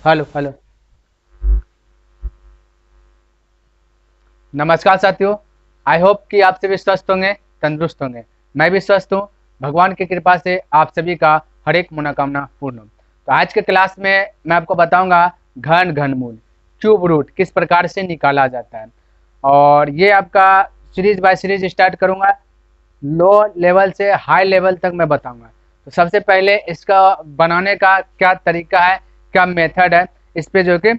Hello hello. नमस्कार साथियों। I hope कि आप सभी स्वस्थ होंगे, तंदुरुस्त होंगे। मैं भी स्वस्थ हूँ। भगवान की कृपा से आप सभी का हर एक मनोकामना पूर्ण हो। तो आज के क्लास में मैं आपको बताऊंगा घन घनमूल क्यूब रूट किस प्रकार से निकाला जाता है। और ये आपका सीरीज बाय सीरीज स्टार्ट करूंगा। लो लेवल से हाई लेवल तक मैं बताऊंगा। तो सबसे पहले इसका बनाने का क्या तरीका है, क्या मेथड है, इस पे जो कि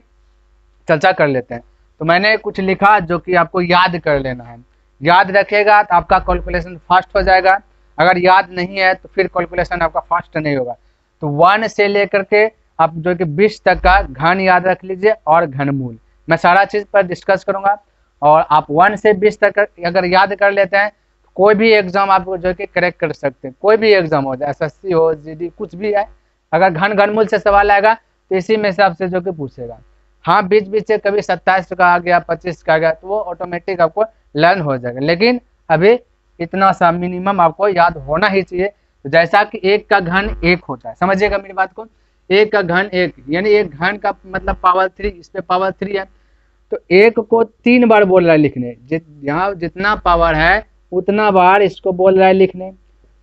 चर्चा कर लेते हैं। तो मैंने कुछ लिखा जो कि आपको याद कर लेना है। याद रखेगा तो आपका कैलकुलेशन फास्ट हो जाएगा। अगर याद नहीं है तो फिर कैलकुलेशन आपका फास्ट नहीं होगा। तो 1 से लेकर के आप जो कि 20 तक का घन याद रख लीजिए और घनमूल। मैं सारा चीज़ पर डिस्कस करूंगा। और आप 1 से 20 तक अगर याद कर लेते हैं तो कोई भी एग्जाम आप जो कि क्रैक कर सकते हैं। कोई भी एग्जाम हो जाए, एसएससी हो, जीडी, कुछ भी है। अगर घन घनमूल से सवाल आएगा तो इसी में से आपसे जो कि पूछेगा। हाँ, बीच बीच से कभी 27 का आ गया, 25 का आ गया, तो वो ऑटोमेटिक आपको लर्न हो जाएगा। लेकिन अभी इतना सा मिनिमम आपको याद होना ही चाहिए। तो जैसा कि एक का घन एक होता है, समझिएगा मेरी बात को। एक का घन एक, यानी एक घन का मतलब पावर 3, इस पे पावर 3 है। तो एक को 3 बार बोल रहा है लिखने, यहाँ जितना पावर है उतना बार इसको बोल रहा है लिखने।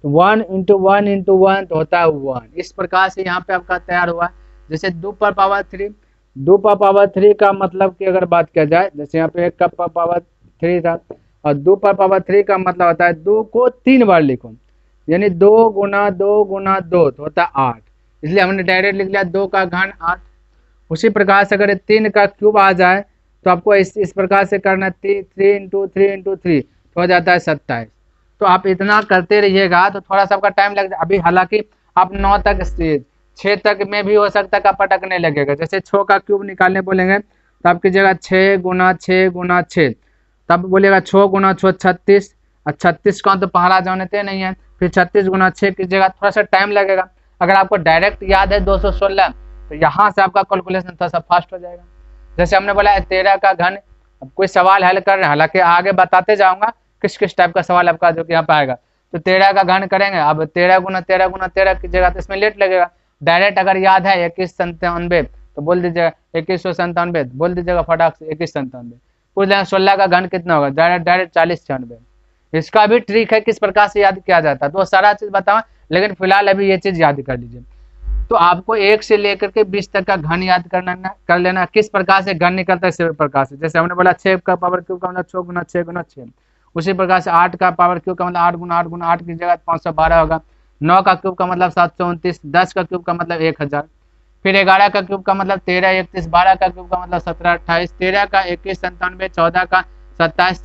तो 1 × 1 × 1 तो होता है 1। इस प्रकार से यहाँ पे आपका तैयार हुआ। जैसे 2 पर पावर 3, 2 पर पावर 3 का मतलब की अगर बात किया जाए, जैसे यहाँ पे 1 का पावर 3 था और 2 पर पावर 3 का मतलब होता है 2 को 3 बार लिखो, यानी 2 × 2 × 2 तो होता है 8। इसलिए हमने डायरेक्ट लिख लिया 2 का घन 8। उसी प्रकार से अगर 3 का क्यूब आ जाए तो आपको इस प्रकार से करना, 3 × 3 × 3 तो हो जाता है 27। तो आप इतना करते रहिएगा तो थोड़ा सा आपका टाइम लग जाए। अभी हालांकि आप 9 तक, 6 तक में भी हो सकता है कि आप अटकने लगेगा। जैसे 6 का क्यूब निकालने बोलेंगे तो आप कीजिएगा 6 × 6 × 6, तब बोलिएगा 6 × 6 36। और 36 का तो पहाड़ा जानते नहीं है, फिर 36 × 6 कीजिएगा, थोड़ा सा टाइम लगेगा। अगर आपको डायरेक्ट याद है 216 तो यहाँ से आपका कैलकुलेशन थोड़ा सा फास्ट हो जाएगा। जैसे हमने बोला 13 का घन। अब कोई सवाल हल कर रहे हैं, हालांकि आगे बताते जाऊंगा किस किस टाइप का सवाल आपका जो कि यहाँ पे आएगा। तो 13 का घन करेंगे, अब 13 × 13 × 13 कीजिएगा तो इसमें लेट लगेगा। डायरेक्ट अगर याद है 2197 तो बोल दीजिएगा 2197, बोल दीजिएगा फटाक से 2197। पूछ लेंगे 16 का घन कितना होगा, डायरेक्ट डायरेक्ट 4096। इसका भी ट्रिक है किस प्रकार से याद किया जाता है, तो वो सारा चीज बताऊँ। लेकिन फिलहाल अभी ये चीज याद कर लीजिए। तो आपको 1 से लेकर के 20 तक का घन याद कर लेना। किस प्रकार से घन निकलता है, इसी प्रकार से। जैसे हमने बोला 6 का पावर क्यूब का मतलब 6 × 6 × 6। उसी प्रकार से 8 का पावर क्यूब का मतलब 8 × 8 × 8 की जगह 512 होगा। 9 का क्यूब का मतलब 729। 10 का क्यूब का मतलब 1000। फिर 11 का क्यूब का मतलब 13 31। 12 का क्यूब का मतलब 17 28। 13 का 21 97। 14 का 27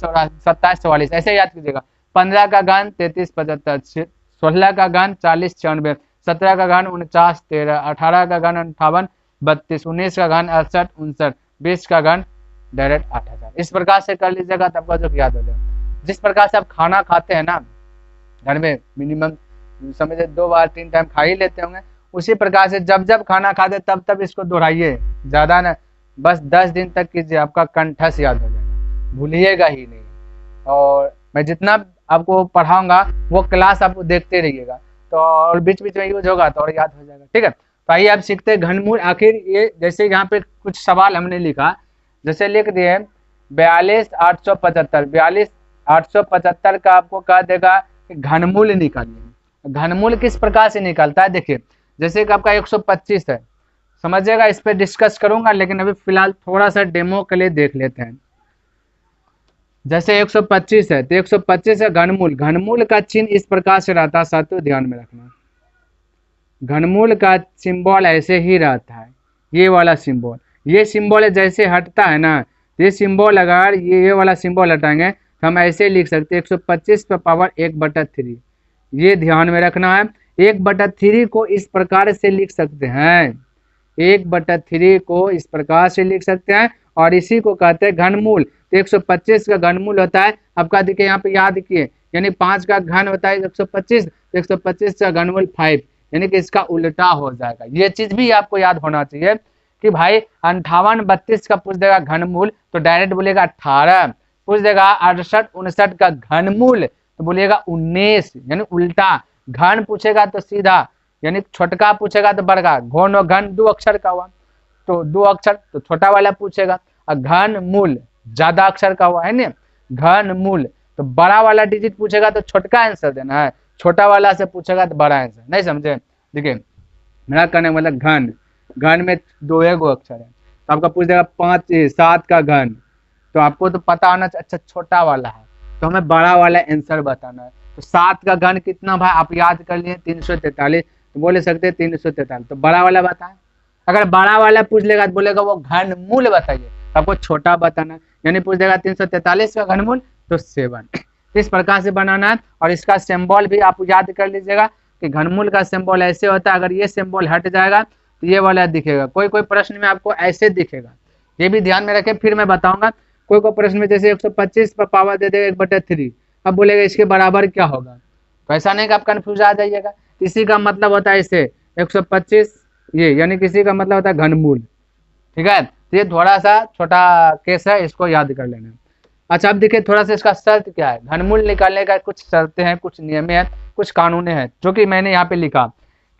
44, ऐसे याद कीजिएगा। 15 का घन 33 75। 16 का घन 40 96। 17 का घन 49 13। 18 का घन 58 32। 19 का घन 68 69। 20 का घन डायरेक्ट 8000। इस प्रकार से कर लीजिएगा तब आपका जो याद हो जाएगा। जिस प्रकार से आप खाना खाते हैं ना घर में, मिनिमम समझे 2 बार 3 टाइम खा ही लेते होंगे। उसी प्रकार से जब जब खाना खाते तब तब इसको दोहराइए, ज्यादा ना, बस 10 दिन तक कीजिए, आपका कंठस्थ याद हो जाएगा, भूलिएगा ही नहीं। और मैं जितना आपको पढ़ाऊंगा वो क्लास आप देखते रहिएगा, तो और बीच बीच में यूज होगा तो और याद हो जाएगा। ठीक है, तो आइए आप सीखते हैं घनमूल। आखिर ये जैसे यहाँ पे कुछ सवाल हमने लिखा, जैसे लिख दिए 42 875। 42 875 का आपको कह देगा कि घनमूल निकालिए। घनमूल किस प्रकार से निकलता है, देखिए जैसे कि आपका 125 है, समझिएगा, इस पर डिस्कस करूंगा, लेकिन अभी फिलहाल थोड़ा सा डेमो के लिए देख लेते हैं। जैसे 125 है तो 125 है घनमूल। घनमूल का चिन्ह इस प्रकार से रहता है, साथियों ध्यान में रखना। घनमूल का सिंबल ऐसे ही रहता है, ये वाला सिंबल। ये सिंबल जैसे हटता है ना, ये सिंबल अगर ये वाला सिंबल हटाएंगे तो हम ऐसे लिख सकते हैं 125 पे पावर 1/3। ये ध्यान में रखना है। 1/3 को इस प्रकार से लिख सकते हैं, 1/3 को इस प्रकार से लिख सकते हैं, और इसी को कहते हैं घनमूल। तो 125 का घनमूल होता है आपका, देखिए यहाँ पे याद किए, यानी 5 का घन होता है 125, 125 का घनमूल 5, यानी कि इसका उल्टा हो जाएगा। ये चीज भी आपको याद होना चाहिए कि भाई 58 32 का पूछ देगा घनमूल तो डायरेक्ट बोलेगा 18। पूछ देगा 68 59 का घनमूल तो बोलिएगा 19, यानी उल्टा। घन पूछेगा तो सीधा, यानी छोटका पूछेगा तो बड़का। घन और घन 2 अक्षर का हुआ। तो 2 अक्षर तो छोटा वाला पूछेगा, और घन मूल ज्यादा अक्षर का हुआ है ना, घन मूल तो बड़ा वाला डिजिट पूछेगा तो छोटका आंसर देना है, छोटा वाला से पूछेगा तो बड़ा आंसर। नहीं समझे? देखिए मेरा कहने का मतलब घन, घन में 2 अक्षर है, तो आपका पूछ देगा 7 का घन, तो आपको तो पता होना चाहिए अच्छा छोटा वाला है, तो हमें बड़ा वाला आंसर बताना है। तो 7 का घन कितना भाई आप याद कर लिए 343, तो बोले सकते हैं 343, तो बड़ा वाला बताएं। अगर बड़ा वाला पूछ लेगा तो बोलेगा वो घन मूल बताइए, तो आपको छोटा बताना है, यानी पूछ देगा 343 का घनमूल तो 7। इस प्रकार से बनाना है। और इसका सिंबल भी आप याद कर लीजिएगा कि घनमूल का सिंबल ऐसे होता है, अगर ये सिंबल हट जाएगा तो ये वाला दिखेगा, कोई कोई प्रश्न में आपको ऐसे दिखेगा, ये भी ध्यान में रखें, फिर मैं बताऊंगा। कोई कोई प्रश्न में जैसे 125 पर पावर दे देगा 1/3, अब बोलेगा इसके बराबर क्या होगा, तो ऐसा नहीं कि आप कंफ्यूज आ जाइएगा। किसी का मतलब होता है इसे 125 ये, यानी किसी का मतलब होता है घनमूल, ठीक है। तो ये थोड़ा सा छोटा केस है, इसको याद कर लेना। अच्छा अब देखिए थोड़ा सा इसका शर्त क्या है, घनमूल निकालने का कुछ शर्तें हैं, कुछ नियम हैं, कुछ कानूने हैं, जो कि मैंने यहाँ पे लिखा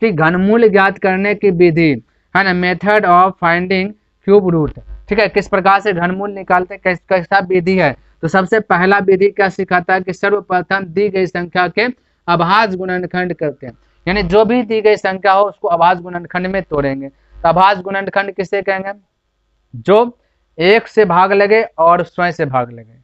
कि घनमूल ज्ञात करने की विधि है ना, method of finding cube root, ठीक है। किस प्रकार से घनमूल निकालते हैं, कैसा विधि है, तो सबसे पहला विधि क्या सिखाता है कि सर्वप्रथम दी गई संख्या के अभाज्य गुणनखंड करते हैं, यानी जो भी दी गई संख्या हो उसको अभाज्य गुणनखंड में तोड़ेंगे। तो अभाज्य गुणनखंड किसे कहेंगे, जो 1 से भाग लगे और स्वयं से भाग लगे,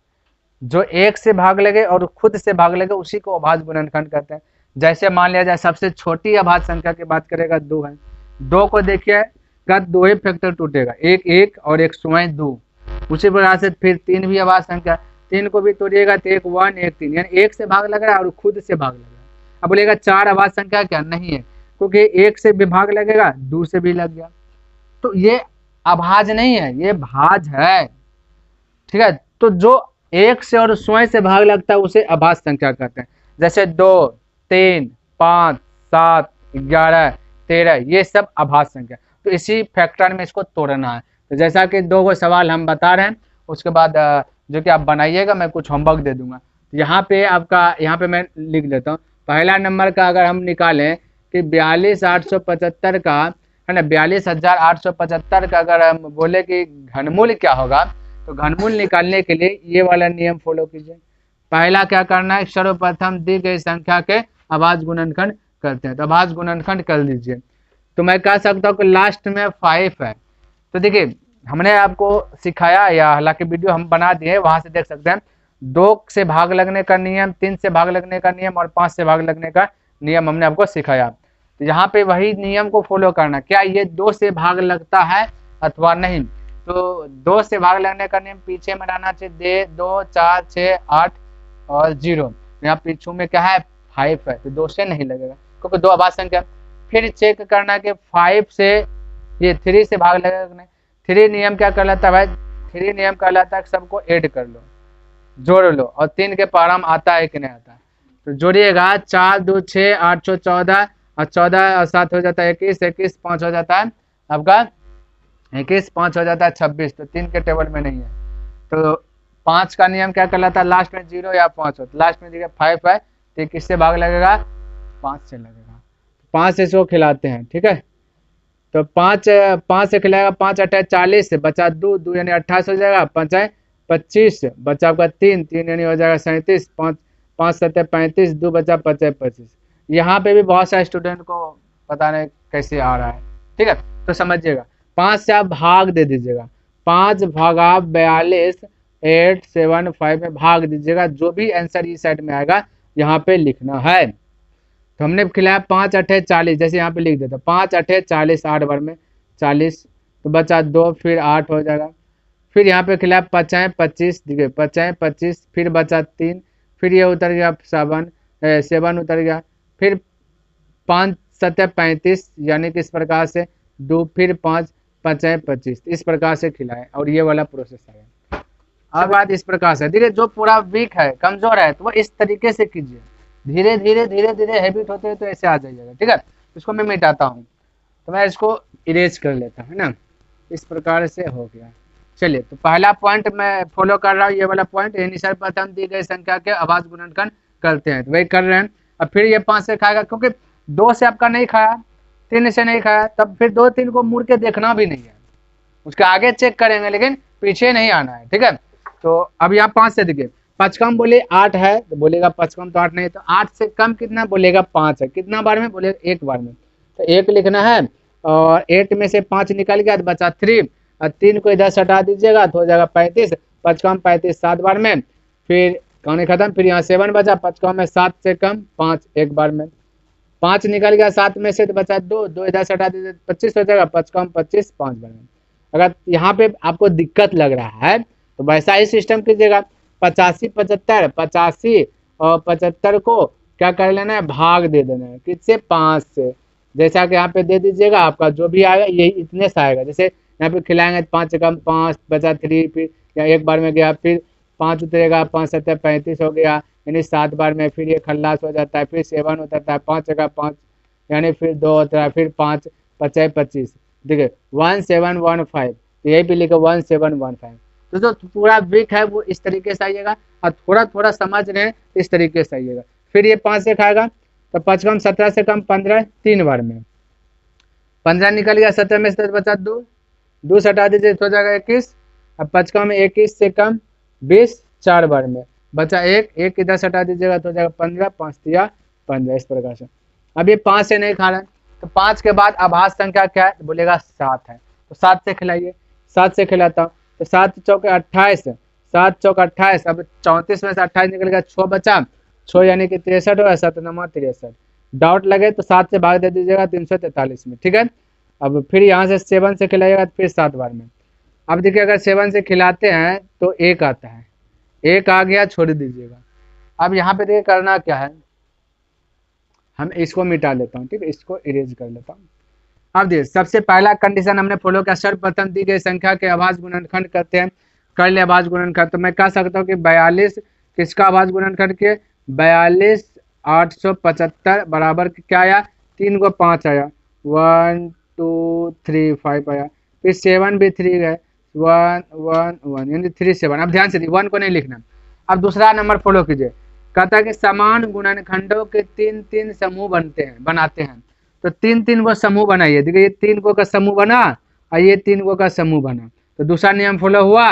जो 1 से भाग लगे और खुद से भाग लगे उसी को अभाज्य गुणनखंड कहते हैं। जैसे मान लिया जाए सबसे छोटी अभाज्य संख्या की बात करेगा 2 है, 2 को देखिए का 2 ही फैक्टर टूटेगा, 1 1 और 1 स्वयं 2। उसी प्रकार से फिर 3 भी अभाज्य संख्या, 3 को भी तोड़िएगा तो 1 1 1 3, यानी 1 से भाग लग रहा है और खुद से भाग लग रहा है। अब बोलेगा 4 अभाज्य संख्या क्या, नहीं है, क्योंकि 1 से भी भाग लगेगा 2 से भी लग गया, तो ये अभाज्य नहीं है, ये भाज्य है, ठीक है। तो जो 1 से और स्वयं से भाग लगता है उसे अभाज्य संख्या कहते हैं। जैसे 2 3 5 7 11 13 ये सब अभाज्य संख्या, तो इसी फैक्टर में इसको तोड़ना है। तो जैसा कि 2 को सवाल हम बता रहे हैं, उसके बाद जो कि आप बनाइएगा, मैं कुछ होमवर्क दे दूंगा। तो यहाँ पे आपका, यहाँ पे मैं लिख लेता हूँ, पहला नंबर का अगर हम निकालें कि 42,875 का है ना, 42,875 का अगर हम बोले कि घनमूल क्या होगा, तो घनमूल निकालने के लिए ये वाला नियम फॉलो कीजिए। पहला क्या करना है, सर्वप्रथम दी गई संख्या के अभाज्य गुणनखंड करते हैं, तो अभाज्य गुणनखंड कर लीजिए। तो मैं कह सकता हूँ कि लास्ट में 5 है। तो देखिए हमने आपको सिखाया, या हालांकि वीडियो हम बना दिए, वहां से देख सकते हैं, 2 से भाग लगने का नियम, 3 से भाग लगने का नियम और 5 से भाग लगने का नियम हमने आपको सिखाया। तो यहाँ पे वही नियम को फॉलो करना, क्या ये 2 से भाग लगता है अथवा नहीं। तो 2 से भाग लगने का नियम पीछे में रहना चाहिए, 2 4 6 8 और 0, यहाँ पीछू में क्या है 5 है, तो 2 से नहीं लगेगा क्योंकि 2 अभाज्य संख्या। फिर चेक करना कि 5 से ये 3 से भाग लगेगा नहीं। 3 नियम क्या कहलाता है भाई, 3 नियम कहलाता है कि सबको ऐड कर लो, जोड़ लो, और 3 के पाराम आता है कि नहीं आता है, तो जोड़िएगा 4 2 6 8 14 और 14 और 7 हो जाता है 21, 21 5 हो जाता है आपका 21 5 हो जाता है 26, तो 3 के टेबल में नहीं है। तो 5 का नियम क्या कहलाता है, लास्ट में 0 या 5 हो, तो लास्ट में देखिए 5 है, तो ये किससे भाग लगेगा 5 से लगेगा, 5 से इसको खिलाते हैं, ठीक है। तो 5 से खिलाएगा, 5 8 40 बचा 2 2 यानी 28 हो जाएगा, 5 25 बचा आपका 3 3 यानी हो जाएगा 37, 5 5 7 35, 2 बचा 5 25। यहाँ पे भी बहुत सारे स्टूडेंट को पता नहीं कैसे आ रहा है, ठीक है, तो समझिएगा 5 से आप भाग दे दीजिएगा, 5 भागा 42 8 7 5 में भाग दीजिएगा, जो भी आंसर इस साइड में आएगा यहाँ पे लिखना है। तो हमने खिलाया 5 8 40, जैसे यहाँ पे लिख देता 5 8 40 8 बार में 40, तो बचा 2 फिर 8 हो जाएगा। फिर यहाँ पे खिलाया 5 25, देखिए 5 25, फिर बचा 3, फिर ये उतर गया 7 उतर गया, फिर 5 7 35 यानी कि इस प्रकार से 2, फिर 5 5 25, इस प्रकार से खिलाए और ये वाला प्रोसेस आया। अब बात इस प्रकार से, धीरे जो पूरा वीक है कमजोर है तो वो इस तरीके से कीजिए, धीरे धीरे हैबिट होते हैं तो ऐसे आ जाइएगा, ठीक है। इसको मैं मिटाता हूँ, तो मैं इसको इरेज कर लेता हूँ, है ना, इस प्रकार से हो गया। चलिए तो पहला पॉइंट मैं फॉलो कर रहा हूँ, ये वाला पॉइंट, यानी सर्वप्रथम दी गई संख्या के अभाज्य गुणनखंड करते हैं, तो वही कर रहे हैं। अब फिर ये 5 से खाएगा, क्योंकि 2 से आपका नहीं खाया, 3 से नहीं खाया, तब फिर 2 3 को मुड़ के देखना भी नहीं है, उसके आगे चेक करेंगे लेकिन पीछे नहीं आना है, ठीक है। तो अब यहाँ 5 से देखिए, 5 कम बोले 8 है तो बोलेगा 5 कम तो 8 नहीं, तो 8 से कम कितना बोलेगा 5 है, कितना बार में बोलेगा 1 बार में, तो 1 लिखना है। और 8 में से 5 निकल गया तो बचा 3, और 3 को इधर से हटा दीजिएगा तो हो जाएगा 35, 5 कम 35 7 बार में, फिर कहानी खत्म। फिर यहाँ 7 बचा, 5 कम है 7 से कम 5 1 बार में, 5 निकल गया 7 में से तो बचा 2, 2 इधर से हटा दीजिए 25 हो जाएगा, 5 कम 25 5 बार में। अगर यहाँ पे आपको दिक्कत लग रहा है तो वैसा ही सिस्टम कीजिएगा, 85 75, 85 और 75 को क्या कर लेना है, भाग दे देना है, किससे 5 से। जैसा कि यहाँ पे दे दीजिएगा, आपका जो भी आएगा यही इतने से आएगा। जैसे यहाँ पे खिलाएंगे 5 से कम 5 बचा 3, फिर यहाँ 1 बार में गया, फिर 5 उतरेगा, 5 7 35 हो गया, यानी 7 बार में, फिर ये खल्लास हो जाता है, फिर 7 उतरता है, 5 जगह 5 यानी फिर 2 होता है, फिर 5 55 25, देखिए 1715, तो यही पे लिखा 1715। तो जो पूरा वीक है वो इस तरीके से आइएगा, और थोड़ा थोड़ा समझ रहे हैं इस तरीके से आइएगा। फिर ये 5 से खाएगा तो 5 कम 17 से कम 15 3 बार में, 15 निकल गया, 17 में से बचा 2, 2 से हटा दीजिए तो हो जाएगा 21, अब 5 कम 21 से कम 20 4 बार में, बचा 1, 1 इधर से हटा दीजिएगा तो हो जाएगा 15, 5 दिया 15, इस प्रकार से। अब ये 5 से नहीं खा रहा है तो 5 के बाद आभास संख्या क्या है, बोलेगा 7 है, तो 7 से खिलाइए, 7 से खिलाता हूँ तो 7 चौके 28, 7 चौक 28, अब 34 में से 28 निकल गया, 6 बचा, 6 यानी कि 63 हो, 7 नंबर 63, डाउट लगे तो 7 से भाग दे दीजिएगा 343 में, ठीक है। अब फिर यहाँ से 7 से खिलाइएगा तो फिर 7 बार में। अब देखिए अगर 7 से खिलाते हैं तो 1 आता है, 1 आ गया छोड़ दीजिएगा। अब यहाँ पे देखिए करना क्या है, हम इसको मिटा लेता हूँ, ठीक है, इसको इरेज कर लेता हूँ। अब देखिए सबसे पहला कंडीशन हमने फॉलो किया, सर्वप्रथम दी गई संख्या के अभाज्य गुणनखंड करते हैं, कर ले अभाज्य गुणनखंड। तो मैं कह सकता हूँ कि 42 किसका अभाज्य गुणनखंड के, 42 875 बराबर क्या आया, 3 को 5 आया, 1 2 3 5 आया, फिर 7 भी 3 है, 1 1 1 यानी 3 7। अब ध्यान से 1 को नहीं लिखना। अब दूसरा नंबर फॉलो कीजिए, कहता है कि समान गुणनखंडों के 3 समूह बनाते हैं। तो 3 को समूह बनाइए, देखिए ये 3 को का समूह बना और ये 3 को का समूह बना, तो दूसरा नियम फॉलो हुआ।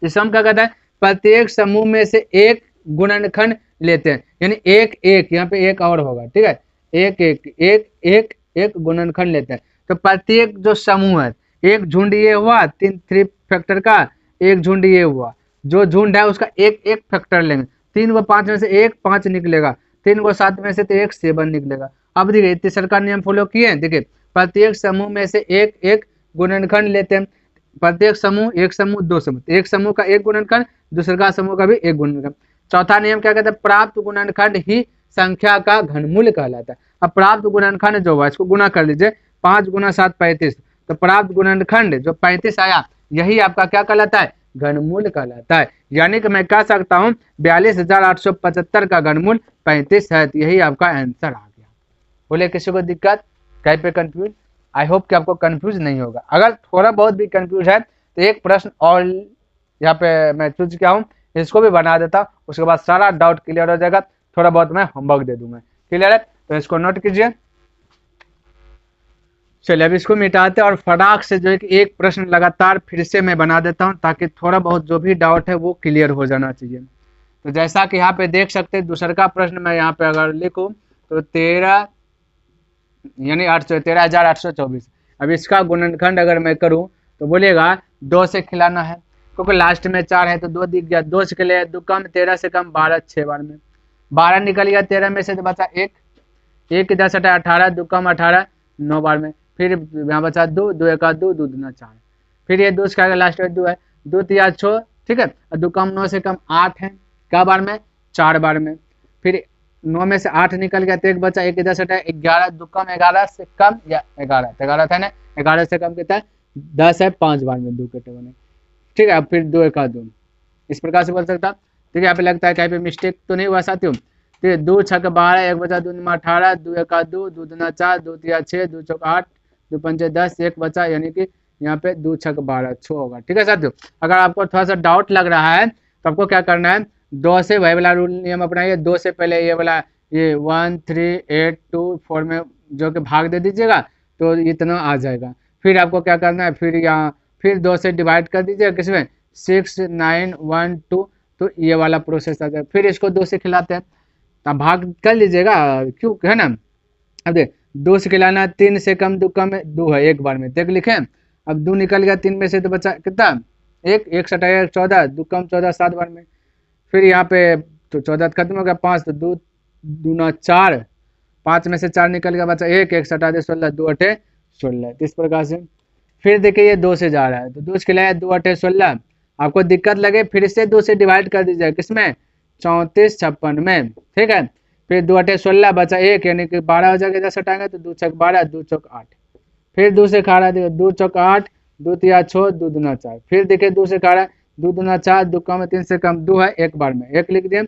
इस हम क्या कहता है, प्रत्येक समूह में से एक गुणनखंड लेते हैं, यानी एक एक, यहाँ पे एक और होगा, ठीक है, एक एक एक एक एक गुणनखंड लेते हैं। तो प्रत्येक जो समूह है, एक झुंड ये हुआ 3 फैक्टर का, एक झुंड ये हुआ, जो झुंड है उसका एक एक फैक्टर लेंगे, 3 को 5 में से 1 5 निकलेगा, 3 को 7 में से तो 1 7 निकलेगा। अब देखिए तीसरा का नियम फॉलो किए, देखिए प्रत्येक समूह में से एक एक गुणनखंड लेते हैं, प्रत्येक समूह, एक समूह 2 समूह, एक समूह का एक गुणनखंड, दूसरे का समूह का भी एक गुणनखंड। चौथा नियम क्या कहता है, प्राप्त गुणनखंड ही संख्या का घनमूल कहलाता है। अब प्राप्त गुणनखंड जो हुआ इसको गुना कर लीजिए, 5 गुना 7 35, तो प्राप्त गुणनखंड जो 35 आया यही आपका क्या कहलाता है, घनमूल कहलाता है। यानी कि मैं कह सकता हूँ 42,875 का घनमूल 35 है, तो यही आपका आंसर आ गया। बोले किसी को दिक्कत, कहीं पे कंफ्यूज? आई होप कि आपको कंफ्यूज नहीं होगा। अगर थोड़ा बहुत भी कंफ्यूज है तो एक प्रश्न और यहाँ पे मैं चूज किया हूँ, इसको भी बना देता, उसके बाद सारा डाउट क्लियर हो जाएगा। थोड़ा बहुत मैं होमवर्क दे दूंगा, क्लियर है, तो इसको नोट कीजिए। चलिए अब इसको मिटाते और फटाक से जो है कि एक प्रश्न लगातार फिर से मैं बना देता हूँ, ताकि थोड़ा बहुत जो भी डाउट है वो क्लियर हो जाना चाहिए। तो जैसा कि यहाँ पे देख सकते हैं, दूसरा का प्रश्न मैं यहाँ पे अगर लिखूँ तो 13 यानी 13,824। अब इसका गुणनखंड अगर मैं करूँ तो बोलेगा 2 से खिलाना है, क्योंकि लास्ट में 4 है तो 2 दिख गया, 2 से खिले 2 कम, 13 से कम 12 6 बार में, 12 निकल गया, 13 में से तो बचा 1, 1 इधर से 18, 2 कम 18 9 बार में, फिर यहाँ बचा 2, 2 1 2, 2 दूना 4, फिर ये 2 से खाएगा, लास्ट में 2 है, 2 3 6, ठीक है, 2 कम 9 से कम 8 है, क्या बार में, 4 बार में, फिर 9 में से 8 निकल गया तो 1 बचा, 1 इधर से 11, 2 कम 11 से कम या 11, 11 था ना, 11 से कम कितना है 10 है, 5 बार में 2 के टेबल में, ठीक है। अब फिर 2 1 2, इस प्रकार से बोल सकता, ठीक है। यहाँ पे लगता है कहीं पे मिस्टेक तो नहीं हुआ साथियों, ठीक है। 2 6 12, 1 बचा, 2 9 18, 2 1 2, 2 दूना 4, 2 3 6, 2 4 8, 2 5 10, 1 बचा, यानी कि यहाँ पे 2 6 12 6 होगा, ठीक है साथियों। अगर आपको थोड़ा सा डाउट लग रहा है तो आपको क्या करना है, 2 से वही वाला रूल नियम अपनाइए, 2 से पहले ये वाला ये 1 3 8 2 4 में जो कि भाग दे दीजिएगा तो इतना आ जाएगा। फिर आपको क्या करना है, फिर यहाँ फिर 2 से डिवाइड कर दीजिएगा किसमें 6 9 1 2, तो ये वाला प्रोसेस आ जाएगा। फिर इसको 2 से खिलाते हैं, तो भाग कर लीजिएगा, क्यों है ना। अब देख 2 से खिलाना, 3 से कम 2 कम है, 2 है एक बार में, देख लिखे। अब 2 निकल गया 3 में से, तो बचा कितना, एक सटाया 14, 2 कम 14 7 बार में। फिर यहाँ पे तो 14 खत्म हो गया, 5 तो 2 दूना 4, 5 में से 4 निकल गया, बचा एक सटा दे 16, 2 8 16। इस प्रकार से फिर देखिए ये 2 से जा रहा है, तो 2 से खिलाया 2 8 16। आपको दिक्कत लगे फिर से 2 से डिवाइड कर दीजिए किसमें 34 56 में, ठीक है। फिर 2 8 16 बचा एक, यानी कि 12 हो जाएगा, इधर सटाएंगे तो 2 6 12 2 चौक 8। फिर 2 से खा रहा है, 2 चौक 8 2 तिया 6 2 दूना 4। फिर देखिए 2 से खा रहा है, 2 दूना 4, 2 कम 3 से कम 2 है, एक बार में एक लिख दिए।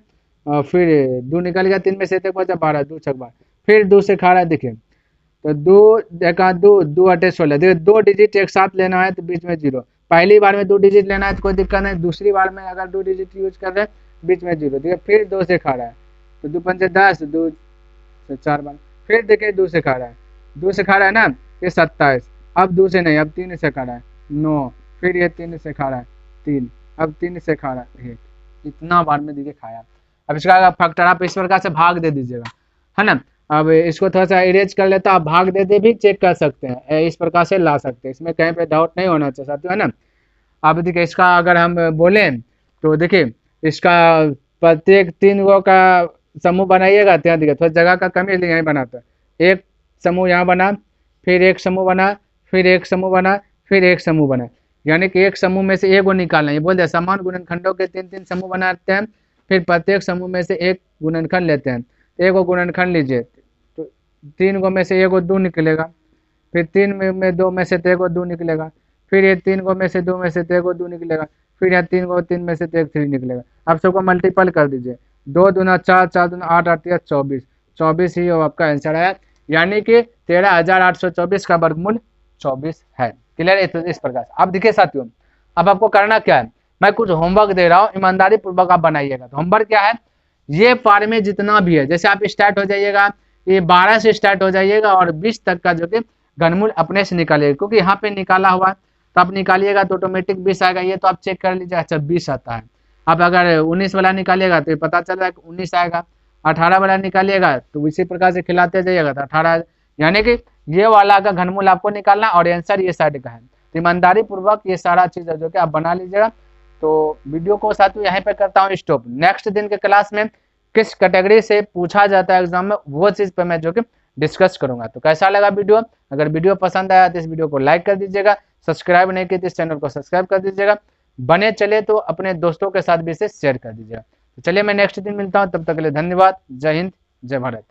और फिर 2 निकल गया 3 में से, तक बचा 12 2 6 12। फिर 2 से खा रहा है, देखिए तो 2 देखा 2 2 8 16, देखिए 2 डिजिट एक साथ लेना है तो बीच में 0। पहली बार में 2 डिजिट लेना है तो कोई दिक्कत नहीं, दूसरी बार में अगर 2 डिजिट यूज कर रहे हैं बीच में 0। देखिए फिर 2 से खा रहा है, तो 2 पंचे 10, 2 से 4 बार। फिर देखिए 2 से खा रहा है, 2 से खा रहा है ना, ये 27। अब 2 से नहीं, अब 3 से खा रहा है 9। फिर ये 3 से खा रहा है 3, अब 3 से खा रहा है 1। इतना बार में देखिए खाया। अब इसका फैक्टर आप इस प्रकार से भाग दे दीजिएगा, है ना। अब इसको थोड़ा सा इरेज कर लेता, आप भाग दे भी चेक कर सकते हैं, इस प्रकार से ला सकते हैं, इसमें कहीं पे डाउट नहीं होना चाहिए साथियों, है ना। अब देखिए इसका अगर हम बोलें तो देखिए इसका प्रत्येक 3 गो का समूह बनाइएगा, तो यहाँ देखिए थोड़ा जगह का कमी है, यहीं बनाता है। एक समूह यहाँ बना, फिर एक समूह बना, फिर एक समूह बना, फिर एक समूह बना, यानी कि एक समूह में से एक को निकालना है। ये बोल दिया समान गुणनखंडों के 3 समूह बनाते हैं, फिर प्रत्येक समूह में से एक गुणनखंड लेते हैं। एक को गुणनखंड लीजिए, तो 3 गो में से एक को 2 निकलेगा, फिर 3 में 2 में से 1 को 2 निकलेगा, फिर ये 3 गो में से 2 में से 1 को 2 निकलेगा, फिर यहाँ 3 गो 3 में से 1 3 निकलेगा। आप सबको मल्टीपल कर दीजिए, 2 दूना 4, 4 दूना 8, 8 24, 24 ही आपका आंसर है, यानी कि 13,824 का वर्गमूल 24 है। क्लियर है इस प्रकार से। अब देखिए साथियों, अब आपको करना क्या है, मैं कुछ होमवर्क दे रहा हूँ, ईमानदारी पूर्वक आप बनाइएगा। तो होमवर्क क्या है, ये पार में जितना भी है, जैसे आप स्टार्ट हो जाइएगा, ये 12 से स्टार्ट हो जाइएगा और 20 तक का जो कि घनमूल अपने से निकालिएगा, क्योंकि यहाँ पे निकाला हुआ है तो आप निकालिएगा तो ऑटोमेटिक 20 आएगा। ये तो आप चेक कर लीजिए, अच्छा 20 आता है। आप अगर 19 वाला निकालिएगा तो पता चल रहा है 19 आएगा। 18 वाला निकालिएगा तो इसी प्रकार से खिलाते जाइएगा तो 18, यानी कि ये वाला का घनमूल आपको निकालना और आंसर ये साइड का है। तो ईमानदारी पूर्वक ये सारा चीज जो कि आप बना लीजिएगा। तो वीडियो को साथियों यहाँ पे करता हूँ स्टॉप। नेक्स्ट दिन के क्लास में किस कैटेगरी से पूछा जाता है एग्जाम में, वो चीज पे मैं जो कि डिस्कस करूंगा। तो कैसा लगा वीडियो, अगर वीडियो पसंद आया तो इस वीडियो को लाइक कर दीजिएगा, सब्सक्राइब नहीं किया तो इस चैनल को सब्सक्राइब कर दीजिएगा, बने चले तो अपने दोस्तों के साथ भी इसे शेयर कर दीजिएगा। तो चलिए मैं नेक्स्ट दिन मिलता हूँ, तब तक के लिए धन्यवाद। जय हिंद, जय भारत।